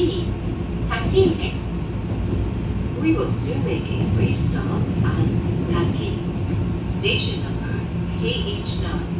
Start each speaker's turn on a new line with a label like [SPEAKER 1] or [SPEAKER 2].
[SPEAKER 1] 次、滝です。
[SPEAKER 2] We will soon make a brief stop at Taki. Station number KH9.